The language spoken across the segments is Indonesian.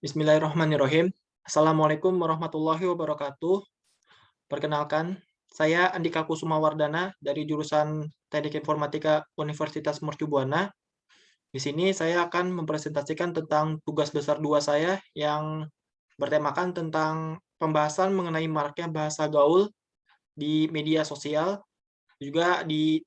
Bismillahirrahmanirrahim. Assalamualaikum warahmatullahi wabarakatuh. Perkenalkan, saya Andika Kusuma Wardana dari jurusan Teknik Informatika Universitas Mercu Buana. Di sini saya akan mempresentasikan tentang tugas besar 2 saya yang bertemakan tentang pembahasan mengenai maraknya bahasa gaul di media sosial, juga di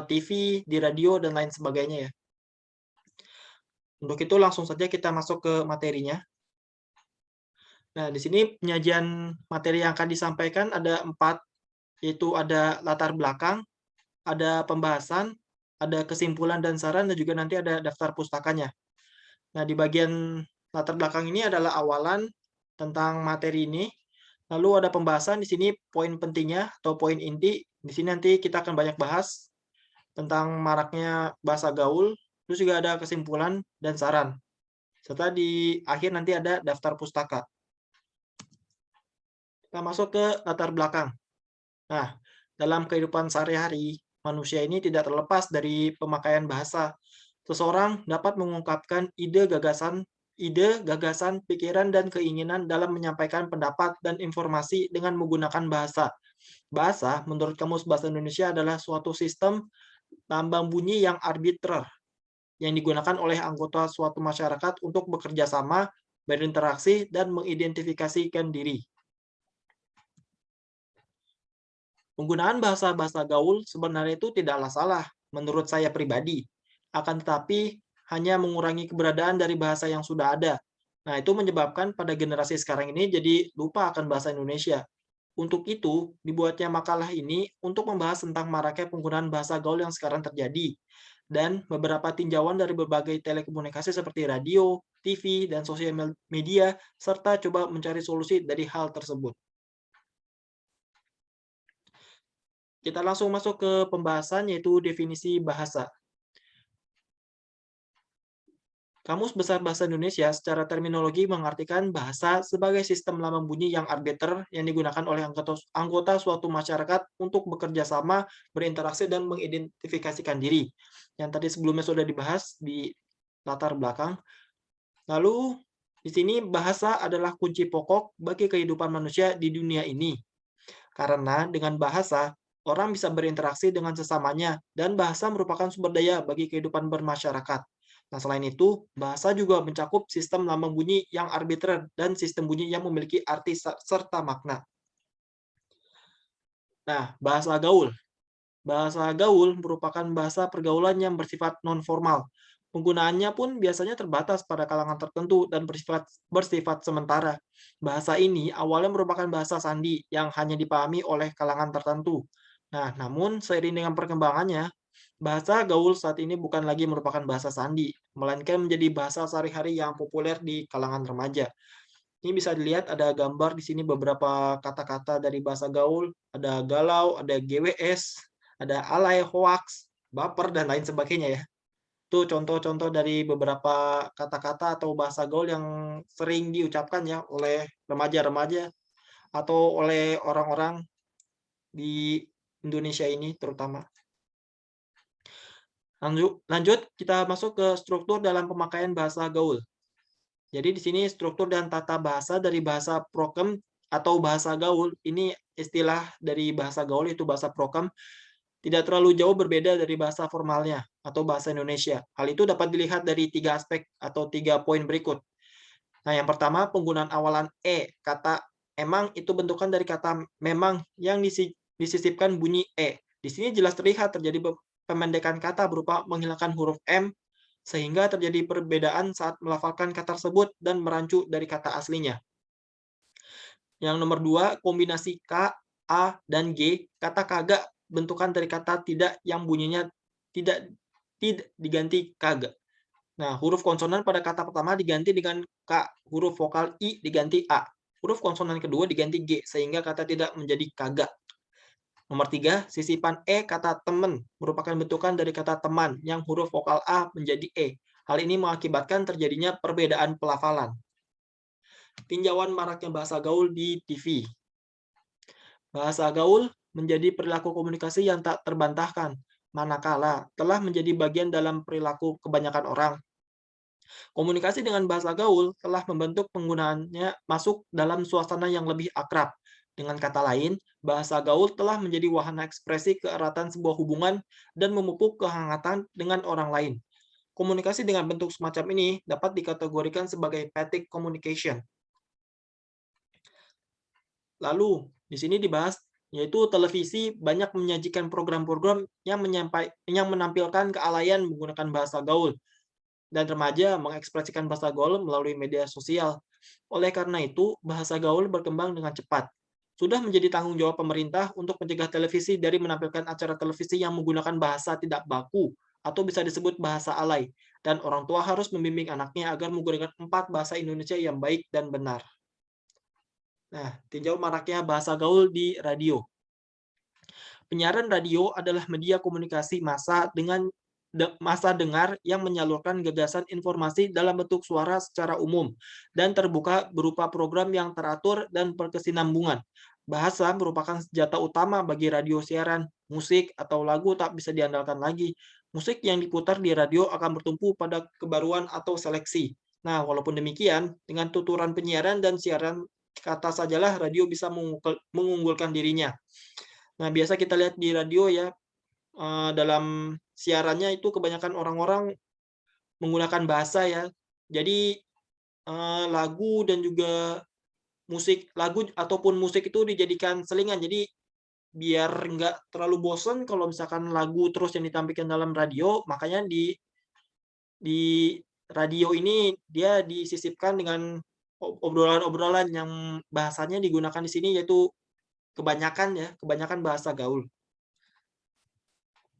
TV, di radio, dan lain sebagainya ya. Untuk itu langsung saja kita masuk ke materinya. Nah, di sini penyajian materi yang akan disampaikan ada 4, yaitu ada latar belakang, ada pembahasan, ada kesimpulan dan saran, dan juga nanti ada daftar pustakanya. Nah, di bagian latar belakang ini adalah awalan tentang materi ini, lalu ada pembahasan di sini poin pentingnya atau poin inti. Di sini nanti kita akan banyak bahas tentang maraknya bahasa gaul, terus juga ada kesimpulan dan saran. Serta di akhir nanti ada daftar pustaka. Kita masuk ke latar belakang. Nah, dalam kehidupan sehari-hari, manusia ini tidak terlepas dari pemakaian bahasa. Seseorang dapat mengungkapkan ide, gagasan, pikiran, dan keinginan dalam menyampaikan pendapat dan informasi dengan menggunakan bahasa. Bahasa, menurut Kamus Bahasa Indonesia, adalah suatu sistem lambang bunyi yang arbitrer, yang digunakan oleh anggota suatu masyarakat untuk bekerja sama, berinteraksi, dan mengidentifikasikan diri. Penggunaan bahasa-bahasa gaul sebenarnya itu tidaklah salah, menurut saya pribadi. Akan tetapi, hanya mengurangi keberadaan dari bahasa yang sudah ada. Nah, itu menyebabkan pada generasi sekarang ini jadi lupa akan bahasa Indonesia. Untuk itu, dibuatnya makalah ini untuk membahas tentang maraknya penggunaan bahasa gaul yang sekarang terjadi, dan beberapa tinjauan dari berbagai telekomunikasi seperti radio, TV, dan sosial media, serta coba mencari solusi dari hal tersebut. Kita langsung masuk ke pembahasan, yaitu definisi bahasa. Kamus Besar Bahasa Indonesia secara terminologi mengartikan bahasa sebagai sistem lambang bunyi yang arbiter yang digunakan oleh anggota suatu masyarakat untuk bekerja sama, berinteraksi, dan mengidentifikasikan diri. Yang tadi sebelumnya sudah dibahas di latar belakang. Lalu, di sini bahasa adalah kunci pokok bagi kehidupan manusia di dunia ini. Karena dengan bahasa, orang bisa berinteraksi dengan sesamanya, dan bahasa merupakan sumber daya bagi kehidupan bermasyarakat. Nah, selain itu, bahasa juga mencakup sistem lambang bunyi yang arbitrer dan sistem bunyi yang memiliki arti serta makna. Nah, bahasa gaul. Bahasa gaul merupakan bahasa pergaulan yang bersifat non-formal. Penggunaannya pun biasanya terbatas pada kalangan tertentu dan bersifat sementara. Bahasa ini awalnya merupakan bahasa sandi yang hanya dipahami oleh kalangan tertentu. Nah, namun seiring dengan perkembangannya, bahasa gaul saat ini bukan lagi merupakan bahasa sandi, melainkan menjadi bahasa sehari-hari yang populer di kalangan remaja. Ini bisa dilihat ada gambar di sini beberapa kata-kata dari bahasa gaul, ada galau, ada GWS, ada alay, hoaks, baper, dan lain sebagainya ya. Itu contoh-contoh dari beberapa kata-kata atau bahasa gaul yang sering diucapkan ya oleh remaja-remaja atau oleh orang-orang di Indonesia ini terutama. Lanjut kita masuk ke struktur dalam pemakaian bahasa gaul. Jadi di sini struktur dan tata bahasa dari bahasa prokem atau bahasa gaul, ini istilah dari bahasa gaul itu bahasa prokem, tidak terlalu jauh berbeda dari bahasa formalnya atau bahasa Indonesia. Hal itu dapat dilihat dari 3 aspek atau 3 poin berikut. Nah, yang pertama penggunaan awalan e, kata emang itu bentukan dari kata memang yang disisipkan bunyi e. Di sini jelas terlihat terjadi pemendekan kata berupa menghilangkan huruf m, sehingga terjadi perbedaan saat melafalkan kata tersebut dan merancu dari kata aslinya. Yang nomor 2, kombinasi K, A, dan G. Kata kagak bentukan dari kata tidak yang bunyinya tidak diganti kagak. Nah, huruf konsonan pada kata pertama diganti dengan K, huruf vokal I diganti A. Huruf konsonan kedua diganti G, sehingga kata tidak menjadi kagak. Nomor 3, sisipan E kata teman merupakan bentukan dari kata teman yang huruf vokal A menjadi E. Hal ini mengakibatkan terjadinya perbedaan pelafalan. Tinjauan maraknya bahasa gaul di TV. Bahasa gaul menjadi perilaku komunikasi yang tak terbantahkan, manakala telah menjadi bagian dalam perilaku kebanyakan orang. Komunikasi dengan bahasa gaul telah membentuk penggunaannya masuk dalam suasana yang lebih akrab. Dengan kata lain, bahasa gaul telah menjadi wahana ekspresi keeratan sebuah hubungan dan memupuk kehangatan dengan orang lain. Komunikasi dengan bentuk semacam ini dapat dikategorikan sebagai pathetic communication. Lalu, di sini dibahas yaitu televisi banyak menyajikan program-program yang menampilkan kealayan menggunakan bahasa gaul dan remaja mengekspresikan bahasa gaul melalui media sosial. Oleh karena itu, bahasa gaul berkembang dengan cepat. Sudah menjadi tanggung jawab pemerintah untuk mencegah televisi dari menampilkan acara televisi yang menggunakan bahasa tidak baku atau bisa disebut bahasa alay, dan orang tua harus membimbing anaknya agar menggunakan 4 bahasa Indonesia yang baik dan benar. Nah, tinjau maraknya bahasa gaul di radio. Penyiaran radio adalah media komunikasi massa dengan massa dengar yang menyalurkan gagasan informasi dalam bentuk suara secara umum dan terbuka berupa program yang teratur dan berkesinambungan. Bahasa merupakan senjata utama bagi radio siaran. Musik atau lagu tak bisa diandalkan lagi. Musik yang diputar di radio akan bertumpu pada kebaruan atau seleksi. Nah, walaupun demikian, dengan tuturan penyiaran dan siaran kata sajalah radio bisa mengunggulkan dirinya. Nah, biasa kita lihat di radio ya, dalam siarannya itu kebanyakan orang-orang menggunakan bahasa ya. Jadi, lagu dan juga lagu ataupun musik itu dijadikan selingan. Jadi, biar nggak terlalu bosen kalau misalkan lagu terus yang ditampilkan dalam radio, makanya di radio ini dia disisipkan dengan obrolan-obrolan yang bahasanya digunakan di sini yaitu kebanyakan bahasa gaul.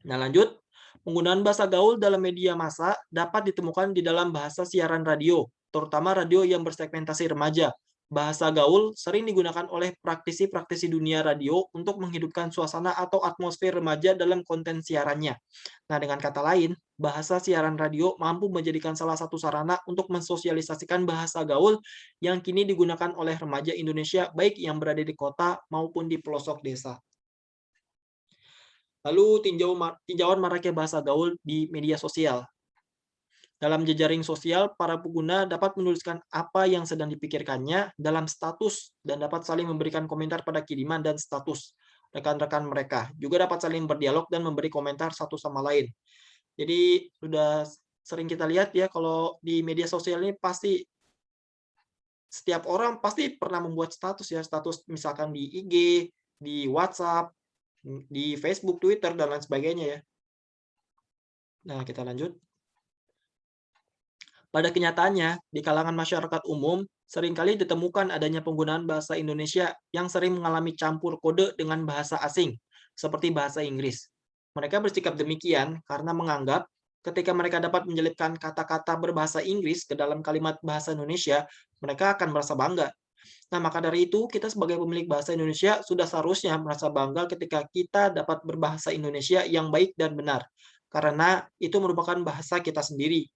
Nah, lanjut. Penggunaan bahasa gaul dalam media massa dapat ditemukan di dalam bahasa siaran radio, terutama radio yang bersegmentasi remaja. Bahasa gaul sering digunakan oleh praktisi-praktisi dunia radio untuk menghidupkan suasana atau atmosfer remaja dalam konten siarannya. Nah, dengan kata lain, bahasa siaran radio mampu menjadikan salah satu sarana untuk mensosialisasikan bahasa gaul yang kini digunakan oleh remaja Indonesia, baik yang berada di kota maupun di pelosok desa. Lalu tinjauan maraknya bahasa gaul di media sosial. Dalam jejaring sosial, para pengguna dapat menuliskan apa yang sedang dipikirkannya dalam status dan dapat saling memberikan komentar pada kiriman dan status rekan-rekan mereka. Juga dapat saling berdialog dan memberi komentar satu sama lain. Jadi sudah sering kita lihat ya kalau di media sosial ini pasti setiap orang pasti pernah membuat status ya, status misalkan di IG, di WhatsApp, di Facebook, Twitter, dan lain sebagainya ya. Nah, kita lanjut. Pada kenyataannya, di kalangan masyarakat umum, seringkali ditemukan adanya penggunaan bahasa Indonesia yang sering mengalami campur kode dengan bahasa asing, seperti bahasa Inggris. Mereka bersikap demikian karena menganggap ketika mereka dapat menyelipkan kata-kata berbahasa Inggris ke dalam kalimat bahasa Indonesia, mereka akan merasa bangga. Nah, maka dari itu, kita sebagai pemilik bahasa Indonesia sudah seharusnya merasa bangga ketika kita dapat berbahasa Indonesia yang baik dan benar, karena itu merupakan bahasa kita sendiri.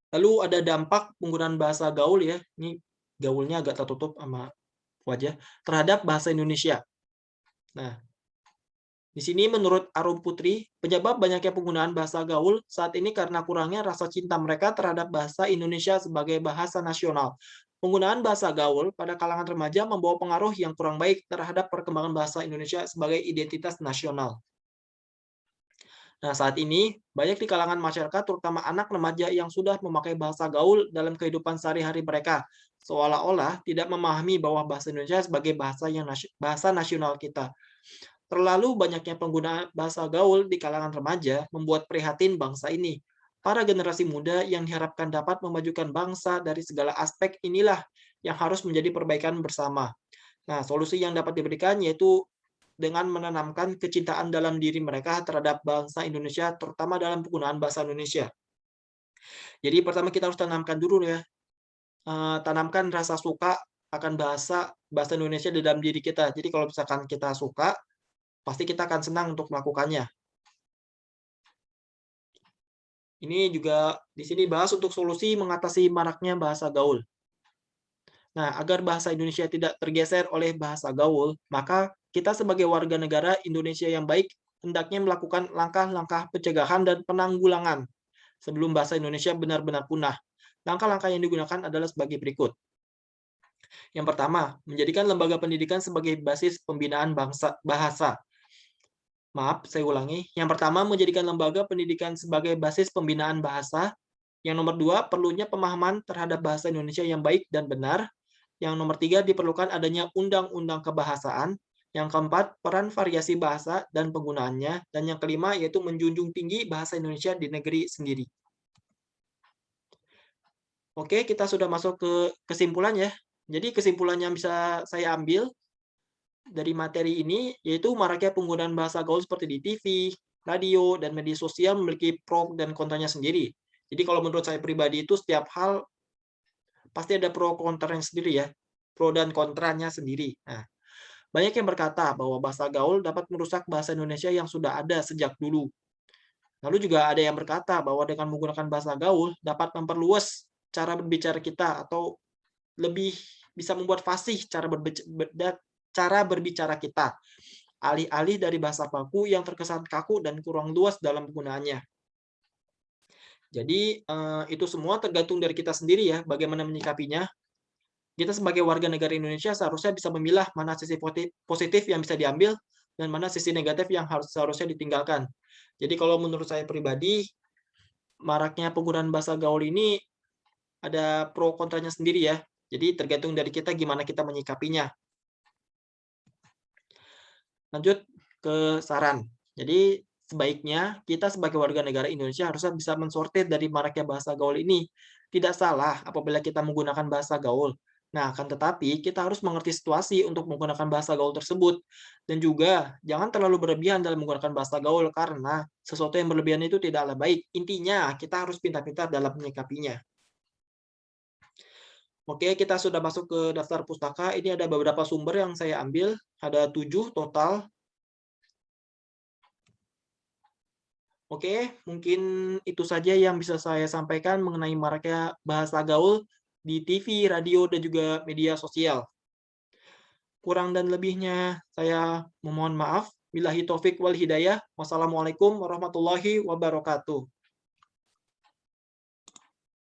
Lalu ada dampak penggunaan bahasa gaul ya, ini gaulnya agak tertutup sama wajah, terhadap bahasa Indonesia. Nah, di sini menurut Arum Putri, penyebab banyaknya penggunaan bahasa gaul saat ini karena kurangnya rasa cinta mereka terhadap bahasa Indonesia sebagai bahasa nasional. Penggunaan bahasa gaul pada kalangan remaja membawa pengaruh yang kurang baik terhadap perkembangan bahasa Indonesia sebagai identitas nasional. Nah, saat ini, banyak di kalangan masyarakat, terutama anak remaja yang sudah memakai bahasa gaul dalam kehidupan sehari-hari mereka, seolah-olah tidak memahami bahwa bahasa Indonesia sebagai bahasa nasional kita. Terlalu banyaknya penggunaan bahasa gaul di kalangan remaja membuat prihatin bangsa ini. Para generasi muda yang diharapkan dapat memajukan bangsa dari segala aspek inilah yang harus menjadi perbaikan bersama. Nah, solusi yang dapat diberikan yaitu dengan menanamkan kecintaan dalam diri mereka terhadap bangsa Indonesia, terutama dalam penggunaan bahasa Indonesia. Jadi pertama kita harus tanamkan dulu ya, tanamkan rasa suka akan bahasa Indonesia di dalam diri kita. Jadi kalau misalkan kita suka, pasti kita akan senang untuk melakukannya. Ini juga di sini bahas untuk solusi mengatasi maraknya bahasa gaul. Nah, agar bahasa Indonesia tidak tergeser oleh bahasa gaul, maka kita sebagai warga negara Indonesia yang baik hendaknya melakukan langkah-langkah pencegahan dan penanggulangan sebelum bahasa Indonesia benar-benar punah. Langkah-langkah yang digunakan adalah sebagai berikut. Yang pertama, menjadikan lembaga pendidikan sebagai basis pembinaan bahasa. Maaf, saya ulangi. Yang pertama, menjadikan lembaga pendidikan sebagai basis pembinaan bahasa. Yang nomor dua, perlunya pemahaman terhadap bahasa Indonesia yang baik dan benar. Yang nomor tiga, diperlukan adanya undang-undang kebahasaan. Yang keempat, peran variasi bahasa dan penggunaannya. Dan yang kelima, yaitu menjunjung tinggi bahasa Indonesia di negeri sendiri. Oke, kita sudah masuk ke kesimpulan ya. Jadi kesimpulan yang bisa saya ambil dari materi ini, yaitu maraknya penggunaan bahasa gaul seperti di TV, radio, dan media sosial memiliki pro dan kontranya sendiri. Jadi kalau menurut saya pribadi itu setiap hal pasti ada pro kontranya sendiri ya, pro dan kontranya sendiri. Nah, banyak yang berkata bahwa bahasa gaul dapat merusak bahasa Indonesia yang sudah ada sejak dulu. Lalu juga ada yang berkata bahwa dengan menggunakan bahasa gaul dapat memperluas cara berbicara kita atau lebih bisa membuat fasih cara berbicara kita, alih-alih dari bahasa baku yang terkesan kaku dan kurang luas dalam penggunaannya. Jadi, itu semua tergantung dari kita sendiri ya, bagaimana menyikapinya. Kita sebagai warga negara Indonesia seharusnya bisa memilah mana sisi positif yang bisa diambil dan mana sisi negatif yang seharusnya ditinggalkan. Jadi kalau menurut saya pribadi, maraknya penggunaan bahasa gaul ini ada pro kontranya sendiri ya. Jadi tergantung dari kita gimana kita menyikapinya. Lanjut ke saran. Jadi sebaiknya kita sebagai warga negara Indonesia harusnya bisa mensortir dari maraknya bahasa gaul ini. Tidak salah apabila kita menggunakan bahasa gaul. Nah, akan tetapi kita harus mengerti situasi untuk menggunakan bahasa gaul tersebut. Dan juga jangan terlalu berlebihan dalam menggunakan bahasa gaul karena sesuatu yang berlebihan itu tidaklah baik. Intinya kita harus pintar-pintar dalam menyikapinya. Oke, kita sudah masuk ke daftar pustaka. Ini ada beberapa sumber yang saya ambil. Ada 7 total. Oke, mungkin itu saja yang bisa saya sampaikan mengenai maraknya bahasa gaul di TV, radio, dan juga media sosial. Kurang dan lebihnya saya memohon maaf. Billahi taufik wal hidayah. Wassalamualaikum warahmatullahi wabarakatuh.